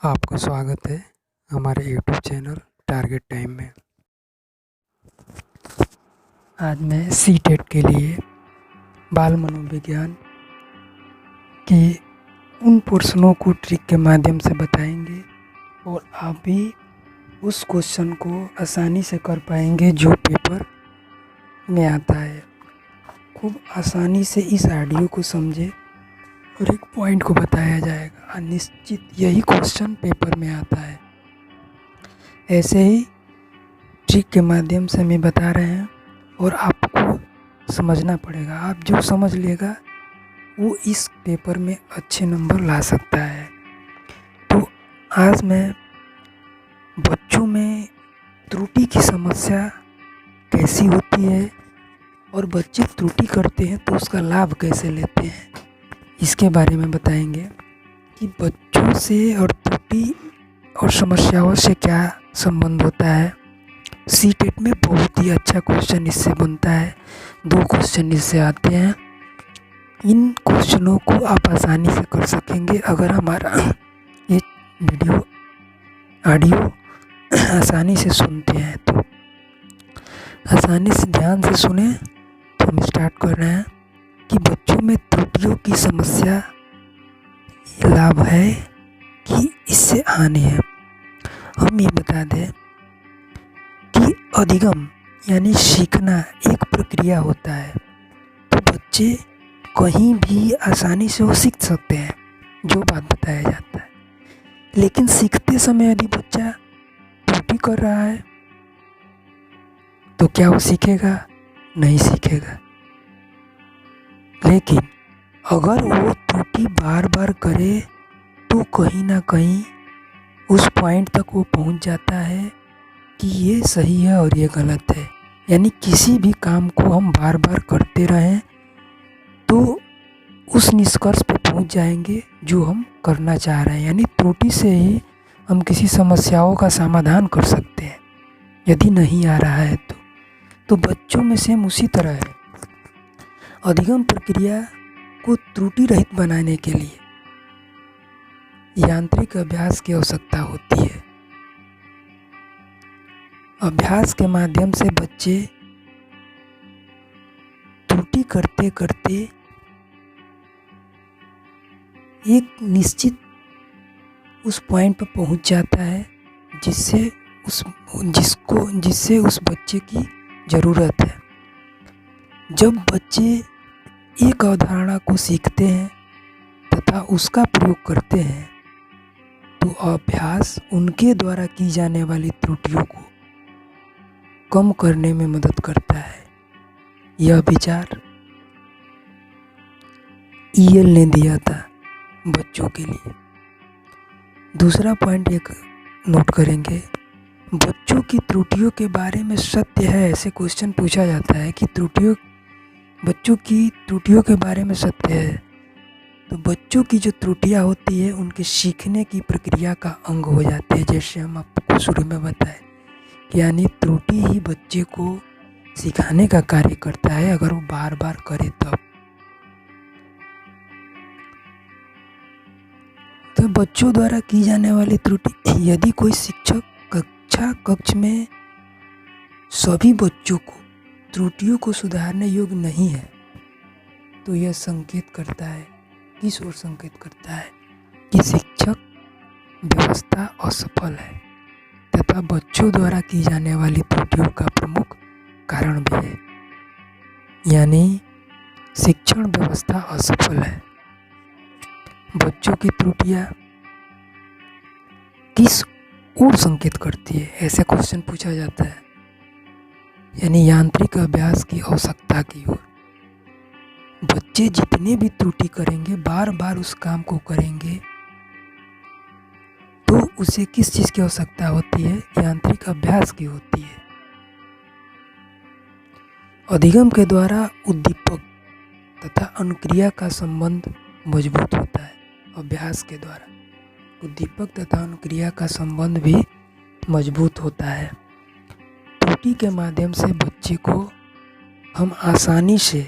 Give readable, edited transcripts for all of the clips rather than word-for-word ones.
आपका स्वागत है हमारे यूट्यूब चैनल टारगेट टाइम में। आज मैं सीटेट के लिए बाल मनोविज्ञान के उन प्रश्नों को ट्रिक के माध्यम से बताएंगे और आप भी उस क्वेश्चन को आसानी से कर पाएंगे जो पेपर में आता है। खूब आसानी से इस ऑडियो को समझे और एक पॉइंट को बताया जाएगा। निश्चित यही क्वेश्चन पेपर में आता है। ऐसे ही ट्रिक के माध्यम से मैं बता रहे हैं और आपको समझना पड़ेगा। आप जो समझ लेगा वो इस पेपर में अच्छे नंबर ला सकता है। तो आज मैं बच्चों में त्रुटि की समस्या कैसी होती है और बच्चे त्रुटि करते हैं तो उसका लाभ कैसे लेते हैं, इसके बारे में बताएंगे कि बच्चों से और त्रुटि और समस्याओं से क्या संबंध होता है। सीटेट में बहुत ही अच्छा क्वेश्चन इससे बनता है। 2 क्वेश्चन इससे आते हैं। इन क्वेश्चनों को आप आसानी से कर सकेंगे अगर हमारा ये वीडियो ऑडियो आसानी से सुनते हैं। तो आसानी से ध्यान से सुने। तो हम स्टार्ट कर रहे हैं कि बच्चों में त्रुटियों की समस्या लाभ है कि इससे हानि है। हम ये बता दें कि अधिगम यानी सीखना एक प्रक्रिया होता है। तो बच्चे कहीं भी आसानी से वो सीख सकते हैं जो बात बताया जाता है, लेकिन सीखते समय यदि बच्चा त्रुटि कर रहा है तो क्या वो सीखेगा? नहीं सीखेगा। लेकिन अगर वो त्रुटि बार बार करे तो कहीं ना कहीं उस पॉइंट तक वो पहुंच जाता है कि ये सही है और ये गलत है। यानी किसी भी काम को हम बार बार करते रहें तो उस निष्कर्ष पर पहुंच जाएंगे जो हम करना चाह रहे हैं। यानी त्रुटि से ही हम किसी समस्याओं का समाधान कर सकते हैं यदि नहीं आ रहा है तो बच्चों में सेम उसी तरह है। अधिगम प्रक्रिया को त्रुटि रहित बनाने के लिए यांत्रिक अभ्यास की आवश्यकता होती है। अभ्यास के माध्यम से बच्चे त्रुटि करते करते एक निश्चित उस पॉइंट पर पहुंच जाता है जिससे उस बच्चे की ज़रूरत है। जब बच्चे एक अवधारणा को सीखते हैं तथा उसका प्रयोग करते हैं तो अभ्यास उनके द्वारा की जाने वाली त्रुटियों को कम करने में मदद करता है। यह विचार ईएल ने दिया था बच्चों के लिए। दूसरा पॉइंट एक नोट करेंगे, बच्चों की त्रुटियों के बारे में सत्य है ऐसे क्वेश्चन पूछा जाता है कि बच्चों की त्रुटियों के बारे में सत्य है। तो बच्चों की जो त्रुटियां होती है उनके सीखने की प्रक्रिया का अंग हो जाते हैं। जैसे हम आपको शुरू में बताए, यानी त्रुटि ही बच्चे को सिखाने का कार्य करता है अगर वो बार बार करे तब। तो बच्चों द्वारा की जाने वाली त्रुटि, यदि कोई शिक्षक कक्ष में सभी बच्चों को त्रुटियों को सुधारने योग्य नहीं है तो यह संकेत करता है, किस ओर संकेत करता है कि शिक्षक व्यवस्था असफल है तथा बच्चों द्वारा की जाने वाली त्रुटियों का प्रमुख कारण भी है। यानी शिक्षण व्यवस्था असफल है। बच्चों की त्रुटियां किस ओर संकेत करती है ऐसे क्वेश्चन पूछा जाता है। यानी यांत्रिक अभ्यास की आवश्यकता की ओर। बच्चे जितने भी त्रुटि करेंगे, बार बार उस काम को करेंगे तो उसे किस चीज़ की आवश्यकता होती है? यांत्रिक अभ्यास की होती है। अधिगम के द्वारा उद्दीपक तथा अनुक्रिया का संबंध मजबूत होता है। अभ्यास के द्वारा उद्दीपक तथा अनुक्रिया का संबंध भी मजबूत होता है। त्रुटि के माध्यम से बच्चे को हम आसानी से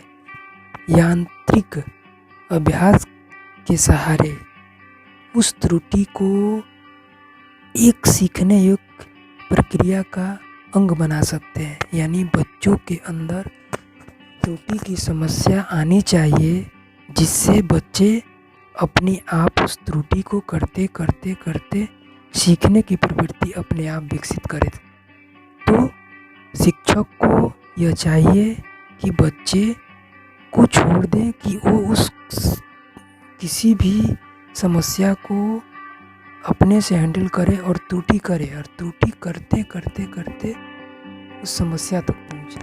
यांत्रिक अभ्यास के सहारे उस त्रुटि को एक सीखने योग्य प्रक्रिया का अंग बना सकते हैं। यानी बच्चों के अंदर त्रुटि की समस्या आनी चाहिए, जिससे बच्चे अपने आप उस त्रुटि को करते करते करते सीखने की प्रवृत्ति अपने आप विकसित करें। तो शिक्षक को यह चाहिए कि बच्चे को छोड़ दें कि वो उस किसी भी समस्या को अपने से हैंडल करे और त्रुटि करे, और त्रुटि करते करते करते उस समस्या तक पहुँचे।